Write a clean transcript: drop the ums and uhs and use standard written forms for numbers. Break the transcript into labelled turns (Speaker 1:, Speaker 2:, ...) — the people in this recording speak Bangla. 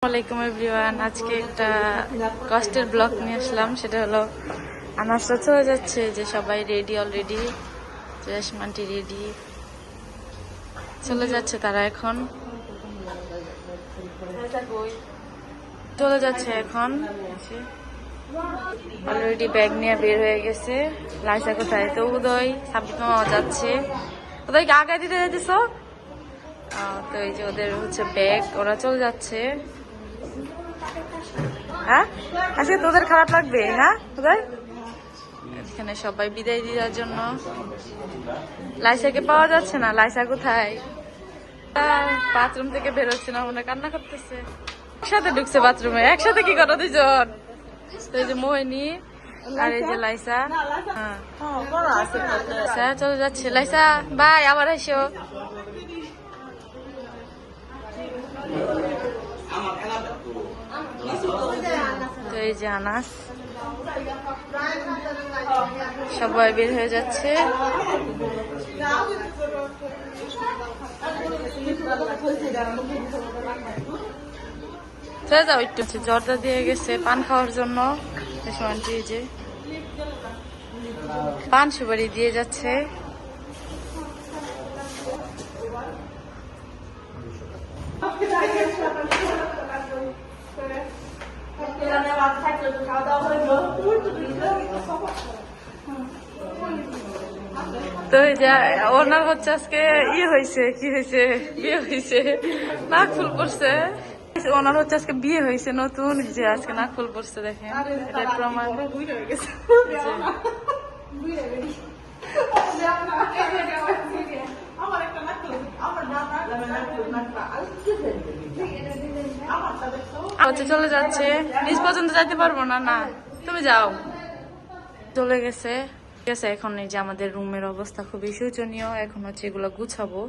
Speaker 1: আলাইকুম এভরিওয়ান। আজকে একটা কষ্টের ব্লগ নিয়ে আসলাম, সেটা হলো আনাসটা চলে যাচ্ছে, যে সবাই রেডি অলরেডি, রেশমান্টি রেডি, চলে যাচ্ছে তারা এখন, চলে যাচ্ছে এখন অলরেডি ব্যাগ নিয়ে বের হয়ে গেছে। লাইসা কোথায়? তো উদয় সাবিত মামা যাচ্ছে। ওদেরকে আগায় দিতে যাইতেছ? তো এই যে ওদের হচ্ছে ব্যাগ, ওরা চলে যাচ্ছে। হ্যাঁ, আজকে তোদের খারাপ লাগবে? হ্যাঁ তোদের এখানে সবাই বিদায় দেওয়ার জন্য। লাইসাকে পাওয়া যাচ্ছে না। লাইসা কোথায়? বাথরুম থেকে বেরোচ্ছে না, মনে কান্না করতেছে। একসাথে ঢুকছে বাথরুমে। একসাথে কি করো দুজন? তো এই যে মোহিনী আর এই যে লাইসা। হ্যাঁ, চলে যাচ্ছে লাইসা। বাই, আবার এসো। তো এই যে আনাস, সবাই বের হয়ে যাচ্ছে। চলে যাও একটু। জর্দা দিয়ে গেছে পান খাওয়ার জন্য। এই যে পান সুপারি দিয়ে যাচ্ছে। তো এই যে ওনার হচ্ছে আজকে হয়েছে, কি হয়েছে, বিয়ে হয়েছে, নাক ফুল পড়ছে। ওনার হচ্ছে আজকে বিয়ে হয়েছে নতুন, যে আজকে নাক ফুল পড়ছে, দেখেন এটা প্রমাণ। চলে যাচ্ছে, নিজ পর্যন্ত যাইতে পারবো না। না তুমি যাও। চলে গেছে। ঠিক আছে, এখন এই যে আমাদের রুমের অবস্থা খুবই শোচনীয়। এখন হচ্ছে এগুলো গুছাবো।